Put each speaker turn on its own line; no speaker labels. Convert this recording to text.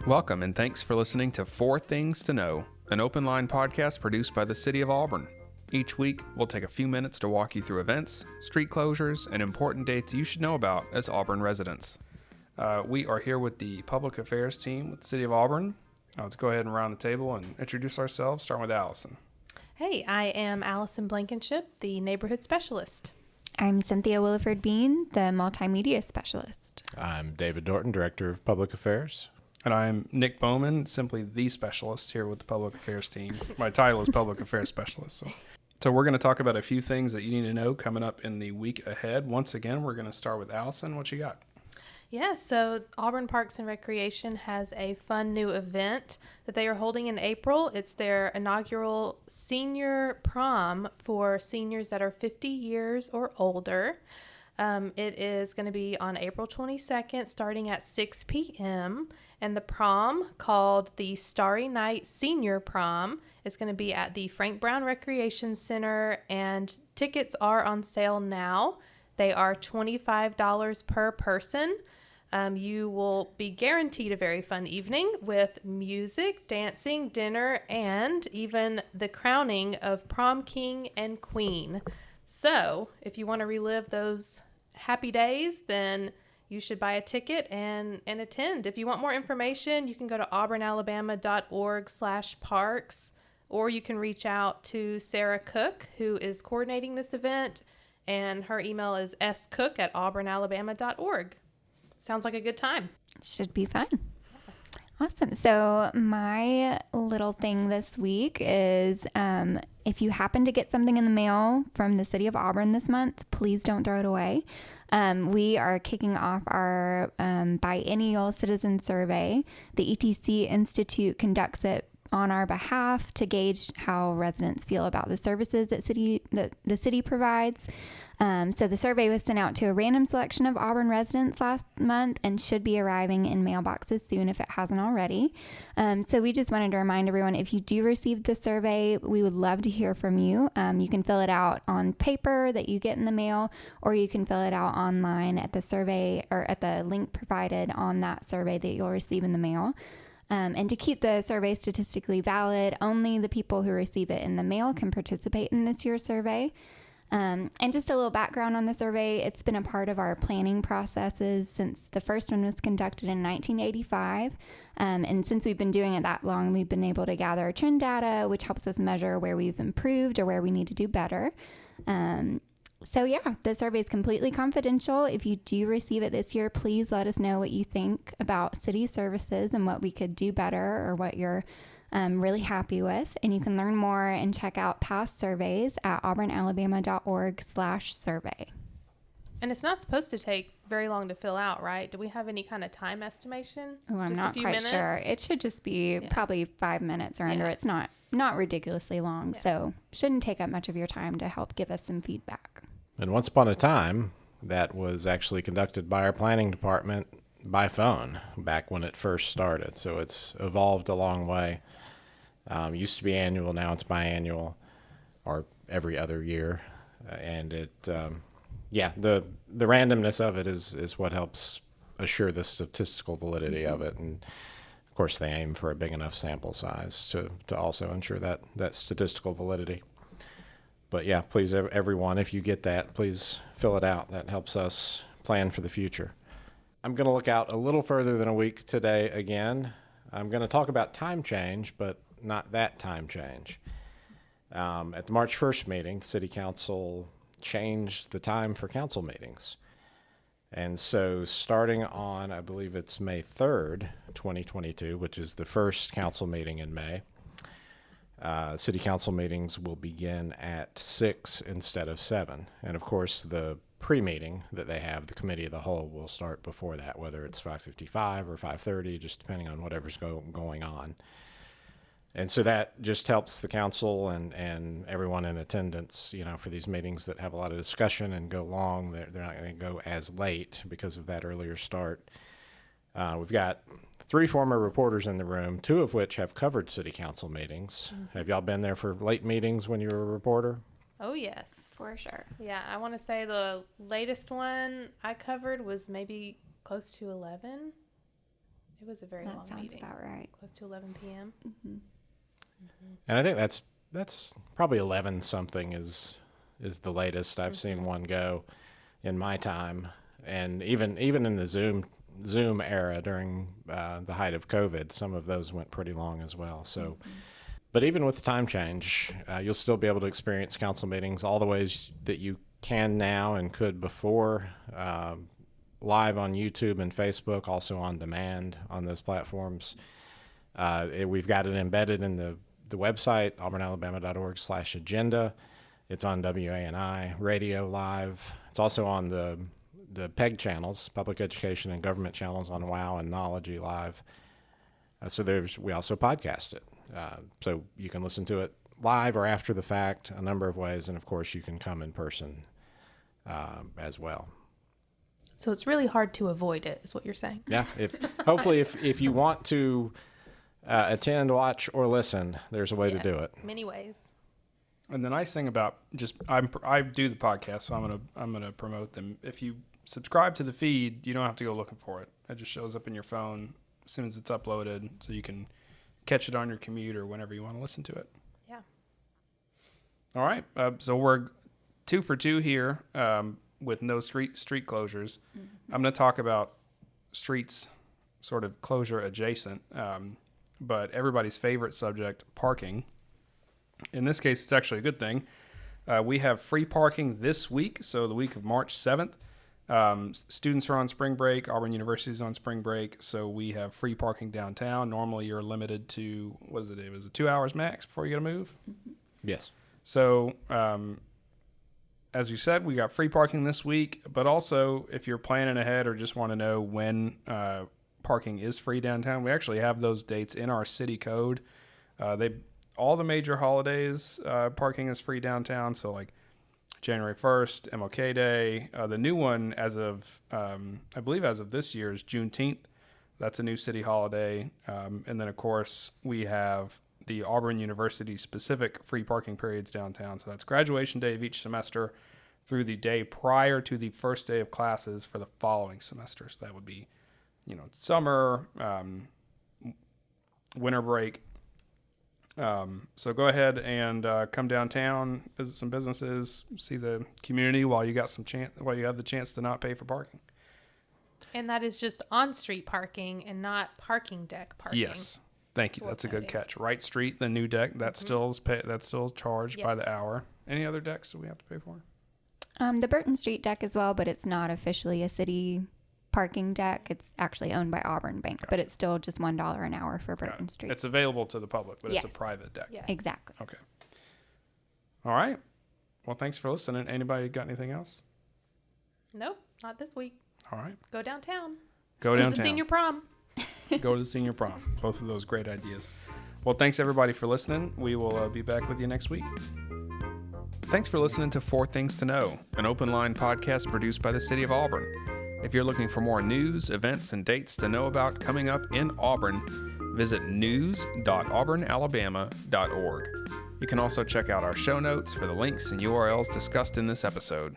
Welcome and thanks for listening to Four Things to Know, an open line podcast produced by the City of Auburn. Each week, we'll take a few minutes to walk you through events, street closures, and important dates you should know about as Auburn residents. We are here with the Public Affairs team with the City of Auburn. Let's go ahead and round the table and introduce ourselves, starting with Allison.
Hey, I am Allison Blankenship, the Neighborhood Specialist.
I'm Cynthia Williford Bean, the Multimedia Specialist.
I'm David Dorton, Director of Public Affairs.
And I'm Nick Bowman, simply the specialist here with the Public Affairs team. My title is Public Affairs Specialist. So we're going to talk about a few things that you need to know coming up in the week ahead. Once again, we're going to start with Allison. What you got?
Yeah, so Auburn Parks and Recreation has a fun new event that they are holding in April. It's their inaugural senior prom for seniors that are 50 years or older. It is going to be on April 22nd, starting at 6 p.m., and the prom, called the Starry Night Senior Prom, is going to be at the Frank Brown Recreation Center, and tickets are on sale now. They are $25 per person. You will be guaranteed a very fun evening with music, dancing, dinner, and even the crowning of prom king and queen. So if you want to relive those happy days, then you should buy a ticket and attend. If you want more information, you can go to auburnalabama.org/parks, or you can reach out to Sarah Cook, who is coordinating this event, and her email is scook@auburnalabama.org. Sounds like a good time.
Should be fun. Awesome. So my little thing this week is if you happen to get something in the mail from the City of Auburn this month, please don't throw it away. We are kicking off our biennial citizen survey. The ETC Institute conducts it on our behalf to gauge how residents feel about the services that the city provides. So the survey was sent out to a random selection of Auburn residents last month and should be arriving in mailboxes soon if it hasn't already. So we just wanted to remind everyone, if you do receive the survey, we would love to hear from you. You can fill it out on paper that you get in the mail, or you can fill it out online at the survey or at the link provided on that survey that you'll receive in the mail. And to keep the survey statistically valid, only the people who receive it in the mail can participate in this year's survey. And just a little background on the survey, it's been a part of our planning processes since the first one was conducted in 1985. And since we've been doing it that long, we've been able to gather trend data, which helps us measure where we've improved or where we need to do better. So yeah, the survey is completely confidential. If you do receive it this year, please let us know what you think about city services and what we could do better, or what you're really happy with. And you can learn more and check out past surveys at auburnalabama.org/survey.
And it's not supposed to take very long to fill out, right? Do we have any kind of time estimation?
Oh, I'm
just
not quite sure. It should just be probably 5 minutes or under. It's not ridiculously long, so shouldn't take up much of your time to help give us some feedback.
And once upon a time, that was actually conducted by our planning department by phone back when it first started. So it's evolved a long way. Used to be annual, now it's biannual, or every other year. And it, the randomness of it is what helps assure the statistical validity of it. And of course, they aim for a big enough sample size to also ensure that statistical validity. But yeah, please, everyone, if you get that, please fill it out. That helps us plan for the future. I'm going to look out a little further than a week today again. I'm going to talk about time change, but not that time change. At the March 1st meeting, City Council changed the time for council meetings. And so starting on, I believe it's May 3rd, 2022, which is the first council meeting in May, city council meetings will begin at 6 instead of 7. And of course, the pre-meeting that they have, the committee of the whole, will start before that, whether it's 5:55 or 5:30, just depending on whatever's going on. And so that just helps the council and everyone in attendance, for these meetings that have a lot of discussion and go long. They're not going to go as late because of that earlier start. We've got 3 former reporters in the room, 2 of which have covered city council meetings. Mm-hmm. Have y'all been there for late meetings when you were a reporter?
Oh, yes.
For sure.
Yeah, I want to say the latest one I covered was maybe close to 11. It was a very
That
long
sounds
meeting.
about right.
Close to 11 p.m.
And I think that's probably 11 something is the latest I've seen one go in my time. And even in the Zoom era during the height of COVID, some of those went pretty long as well. So, but even with the time change, you'll still be able to experience council meetings all the ways that you can now and could before. Live on YouTube and Facebook, also on demand on those platforms. We've got it embedded in the website, auburnalabama.org/agenda. It's on WANI Radio Live. It's also on the PEG channels, Public Education and Government channels on WOW and Knology Live. We also podcast it. So you can listen to it live or after the fact, a number of ways. And of course, you can come in person as well.
So it's really hard to avoid it, is what you're saying.
Yeah. Hopefully, if you want to attend, watch, or listen, there's a way to do it.
Many ways.
And the nice thing about I do the podcast, so I'm gonna promote them. If you subscribe to the feed, you don't have to go looking for it. It just shows up in your phone as soon as it's uploaded, so you can catch it on your commute or whenever you want to listen to it.
Yeah.
All right. So we're 2 for 2 here with no street closures. I'm going to talk about streets sort of closure adjacent, but everybody's favorite subject, parking. In this case, it's actually a good thing. We have free parking this week, so the week of March 7th. Students are on spring break. Auburn University is on spring break, so we have free parking downtown. Normally, you're limited to, what is it? It was 2 hours max before you got to move?
Yes.
So, as you said, we got free parking this week, but also if you're planning ahead or just want to know when parking is free downtown, we actually have those dates in our city code. All the major holidays, parking is free downtown. So like January 1st, MLK Day. The new one as of, I believe as of this year is Juneteenth. That's a new city holiday. And then of course we have the Auburn University specific free parking periods downtown. So that's graduation day of each semester through the day prior to the first day of classes for the following semester. So that would be, summer, winter break. So go ahead and come downtown, visit some businesses, see the community while you have the chance to not pay for parking.
And that is just on-street parking and not parking deck parking.
Yes. Thank you. That's a good catch. Wright Street, the new deck, that's still charged by the hour. Any other decks that we have to pay for?
The Burton Street deck as well, but it's not officially a city parking deck. It's actually owned by Auburn Bank, but it's still just $1 an hour for Burton Street.
It's available to the public, but it's a private deck.
Yes.
Exactly.
Okay. All right. Well, thanks for listening. Anybody got anything else?
Nope, not this week.
All right.
Go downtown.
Go downtown.
To the senior prom.
Go to the senior prom. Both of those great ideas. Well, thanks everybody for listening. We will be back with you next week. Thanks for listening to 4 Things to Know, an open line podcast produced by the City of Auburn. If you're looking for more news, events, and dates to know about coming up in Auburn, visit news.auburnalabama.org. You can also check out our show notes for the links and URLs discussed in this episode.